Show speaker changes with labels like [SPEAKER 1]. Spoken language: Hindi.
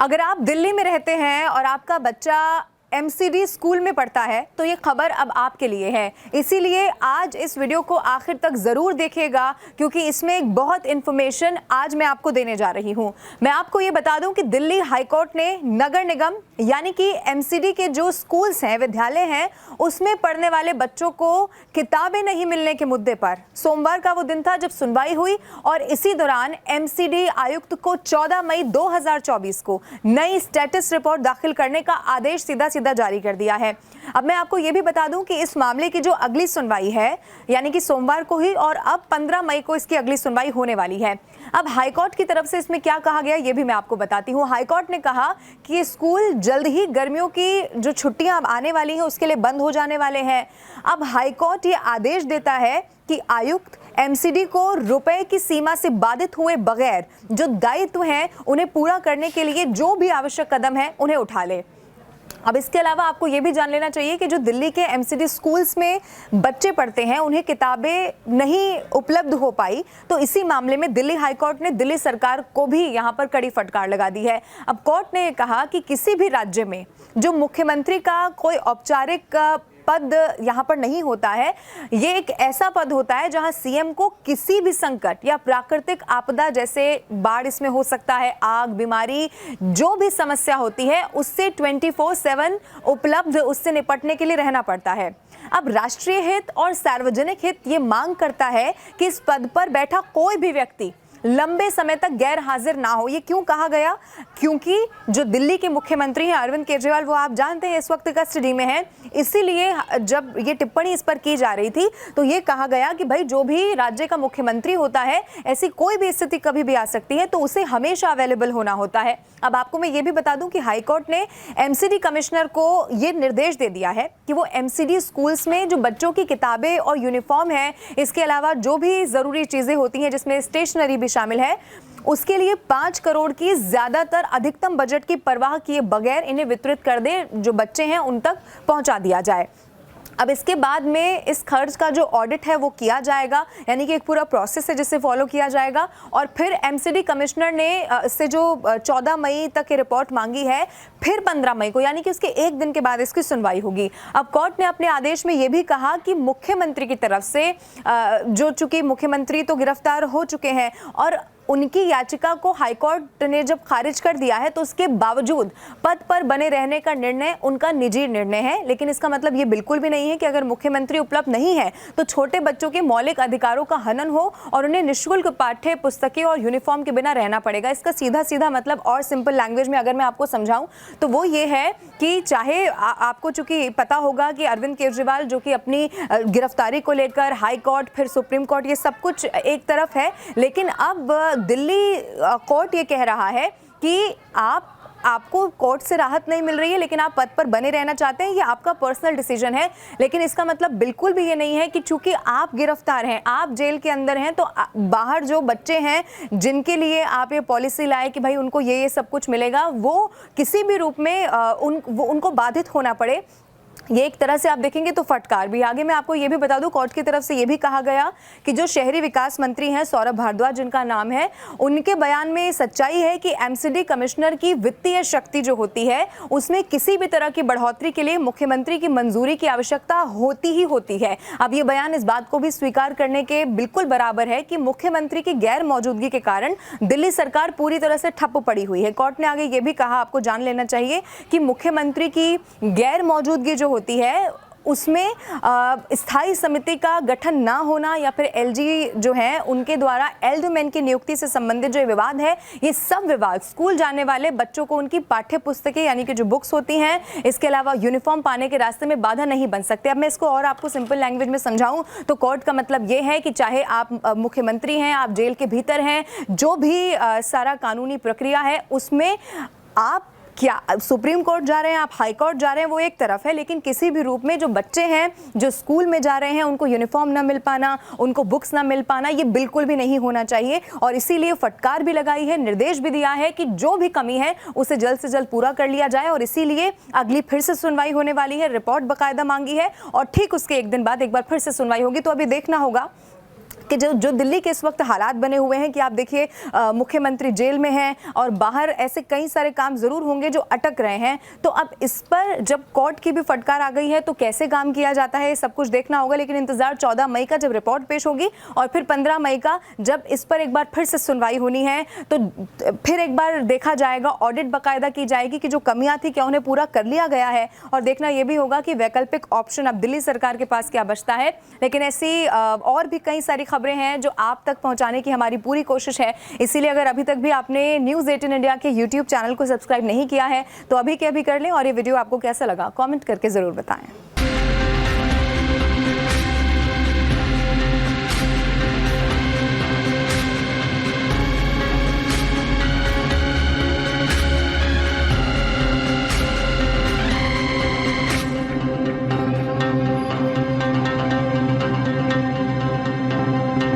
[SPEAKER 1] अगर आप दिल्ली में रहते हैं और आपका बच्चा एमसीडी स्कूल में पढ़ता है तो ये खबर अब आपके लिए है। इसीलिए आज इस वीडियो को आखिर तक ज़रूर देखिएगा क्योंकि इसमें एक बहुत इन्फॉर्मेशन आज मैं आपको देने जा रही हूँ। मैं आपको ये बता दूं कि दिल्ली हाईकोर्ट ने नगर निगम यानी कि एमसीडी के जो स्कूल्स हैं, विद्यालय हैं, उसमें पढ़ने वाले बच्चों को किताबें नहीं मिलने के मुद्दे पर सोमवार का वो दिन था जब सुनवाई हुई और इसी दौरान एमसीडी आयुक्त को 14 मई 2024 को नई स्टेटस रिपोर्ट दाखिल करने का आदेश सीधा जारी कर दिया है। अब मैं आपको यह भी बता दूं कि इस मामले की जो अगली सुनवाई है यानी कि सोमवार को ही और अब 15 मई को इसकी अगली सुनवाई होने वाली है। अब हाईकोर्ट की तरफ से इसमें क्या कहा गया ये भी मैं आपको बताती हूँ। हाईकोर्ट ने कहा कि स्कूल जल्द ही गर्मियों की जो छुट्टियां अब आने वाली हैं उसके लिए बंद हो जाने वाले हैं। अब हाईकोर्ट ये आदेश देता है कि आयुक्त एमसीडी को रुपए की सीमा से बाधित हुए बगैर जो दायित्व हैं उन्हें पूरा करने के लिए जो भी आवश्यक कदम है उन्हें उठा ले। अब इसके अलावा आपको ये भी जान लेना चाहिए कि जो दिल्ली के एमसीडी स्कूल्स में बच्चे पढ़ते हैं उन्हें किताबें नहीं उपलब्ध हो पाई, तो इसी मामले में दिल्ली हाईकोर्ट ने दिल्ली सरकार को भी यहाँ पर कड़ी फटकार लगा दी है। अब कोर्ट ने कहा कि किसी भी राज्य में जो मुख्यमंत्री का कोई औपचारिक पद यहाँ पर नहीं होता है, ये एक ऐसा पद होता है जहाँ सीएम को किसी भी संकट या प्राकृतिक आपदा जैसे बाढ़ इसमें हो सकता है, आग, बीमारी, जो भी समस्या होती है उससे 24/7 उपलब्ध उससे निपटने के लिए रहना पड़ता है। अब राष्ट्रीय हित और सार्वजनिक हित ये मांग करता है कि इस पद पर बैठा कोई भी व्यक्ति लंबे समय तक गैर हाजिर ना हो। ये क्यों कहा गया? क्योंकि जो दिल्ली के मुख्यमंत्री हैं अरविंद केजरीवाल, वो आप जानते हैं इस वक्त कस्टडी में हैं। इसीलिए जब ये टिप्पणी इस पर की जा रही थी तो ये कहा गया कि भाई जो भी राज्य का मुख्यमंत्री होता है ऐसी कोई भी स्थिति कभी भी आ सकती है तो उसे हमेशा अवेलेबल होना होता है। अब आपको मैं ये भी बता दूं कि हाईकोर्ट ने एमसीडी कमिश्नर को ये निर्देश दे दिया है कि वो एमसीडी स्कूल्स में जो बच्चों की किताबें और यूनिफॉर्म है, इसके अलावा जो भी जरूरी चीजें होती हैं जिसमें स्टेशनरी भी शामिल है, उसके लिए 5 करोड़ की ज्यादातर अधिकतम बजट की परवाह किए बगैर इन्हें वितरित कर दे, जो बच्चे हैं उन तक पहुंचा दिया जाए। अब इसके बाद में इस खर्च का जो ऑडिट है वो किया जाएगा, यानी कि एक पूरा प्रोसेस है जिसे फॉलो किया जाएगा और फिर एमसीडी कमिश्नर ने इससे जो 14 मई तक की रिपोर्ट मांगी है, फिर 15 मई को यानी कि उसके एक दिन के बाद इसकी सुनवाई होगी। अब कोर्ट ने अपने आदेश में ये भी कहा कि मुख्यमंत्री की तरफ से जो चूंकि मुख्यमंत्री तो गिरफ्तार हो चुके हैं और उनकी याचिका को हाईकोर्ट ने जब खारिज कर दिया है तो उसके बावजूद पद पर बने रहने का निर्णय उनका निजी निर्णय है। लेकिन इसका मतलब ये बिल्कुल भी नहीं है कि अगर मुख्यमंत्री उपलब्ध नहीं है तो छोटे बच्चों के मौलिक अधिकारों का हनन हो और उन्हें निःशुल्क पाठ्य पुस्तकें और यूनिफॉर्म के बिना रहना पड़ेगा। इसका सीधा सीधा मतलब और सिंपल लैंग्वेज में अगर मैं आपको समझाऊं तो वो ये है कि चाहे आपको चूंकि पता होगा कि अरविंद केजरीवाल जो कि अपनी गिरफ्तारी को लेकर हाईकोर्ट फिर सुप्रीम कोर्ट ये सब कुछ एक तरफ है, लेकिन अब दिल्ली कोर्ट ये कह रहा है कि आपको कोर्ट से राहत नहीं मिल रही है लेकिन आप पद पर बने रहना चाहते हैं, ये आपका पर्सनल डिसीजन है। लेकिन इसका मतलब बिल्कुल भी ये नहीं है कि चूंकि आप गिरफ्तार हैं, आप जेल के अंदर हैं, तो बाहर जो बच्चे हैं जिनके लिए आप ये पॉलिसी लाए कि भाई उनको ये सब कुछ मिलेगा, वो किसी भी रूप में उनको बाधित होना पड़े। ये एक तरह से आप देखेंगे तो फटकार भी। आगे मैं आपको ये भी बता दूं, कोर्ट की तरफ से ये भी कहा गया कि जो शहरी विकास मंत्री हैं सौरभ भारद्वाज जिनका नाम है, उनके बयान में सच्चाई है कि एमसीडी कमिश्नर की वित्तीय शक्ति जो होती है उसमें किसी भी तरह की बढ़ोतरी के लिए मुख्यमंत्री की मंजूरी की आवश्यकता होती ही होती है। अब ये बयान इस बात को भी स्वीकार करने के बिल्कुल बराबर है कि मुख्यमंत्री की गैर मौजूदगी के कारण दिल्ली सरकार पूरी तरह से ठप पड़ी हुई है। कोर्ट ने आगे ये भी कहा, आपको जान लेना चाहिए कि मुख्यमंत्री की गैर मौजूदगी जो होती है उसमें स्थायी समिति का गठन ना होना या फिर एलजी जो है उनके द्वारा एल्डरमैन की नियुक्ति से संबंधित जो विवाद है, ये सब विवाद स्कूल जाने वाले बच्चों को उनकी पाठ्य पुस्तकें यानी कि जो बुक्स होती हैं, इसके अलावा यूनिफॉर्म पाने के रास्ते में बाधा नहीं बन सकते। अब मैं इसको और आपको सिंपल लैंग्वेज में समझाऊं तो कोर्ट का मतलब ये है कि चाहे आप मुख्यमंत्री हैं, आप जेल के भीतर हैं, जो भी सारा कानूनी प्रक्रिया है उसमें आप क्या सुप्रीम कोर्ट जा रहे हैं, आप हाई कोर्ट जा रहे हैं, वो एक तरफ है, लेकिन किसी भी रूप में जो बच्चे हैं जो स्कूल में जा रहे हैं उनको यूनिफॉर्म ना मिल पाना, उनको बुक्स ना मिल पाना, ये बिल्कुल भी नहीं होना चाहिए। और इसीलिए फटकार भी लगाई है, निर्देश भी दिया है कि जो भी कमी है उसे जल्द से जल्द पूरा कर लिया जाए। और इसीलिए अगली फिर से सुनवाई होने वाली है, रिपोर्ट बाकायदा मांगी है और ठीक उसके एक दिन बाद एक बार फिर से सुनवाई होगी। तो अभी देखना होगा कि जो दिल्ली के इस वक्त हालात बने हुए हैं कि आप देखिए मुख्यमंत्री जेल में हैं और बाहर ऐसे कई सारे काम ज़रूर होंगे जो अटक रहे हैं। तो अब इस पर जब कोर्ट की भी फटकार आ गई है तो कैसे काम किया जाता है सब कुछ देखना होगा। लेकिन इंतज़ार 14 मई का जब रिपोर्ट पेश होगी और फिर 15 मई का जब इस पर एक बार फिर से सुनवाई होनी है तो फिर एक बार देखा जाएगा, ऑडिट बाकायदा की जाएगी कि जो कमियाँ थी क्या उन्हें पूरा कर लिया गया है। और देखना यह भी होगा कि वैकल्पिक ऑप्शन अब दिल्ली सरकार के पास क्या बचता है। लेकिन ऐसी और भी कई सारी खबरें हैं जो आप तक पहुंचाने की हमारी पूरी कोशिश है। इसीलिए अगर अभी तक भी आपने न्यूज़ 18 इंडिया के यूट्यूब चैनल को सब्सक्राइब नहीं किया है तो अभी के अभी कर लें। और ये वीडियो आपको कैसा लगा कमेंट करके ज़रूर बताएं।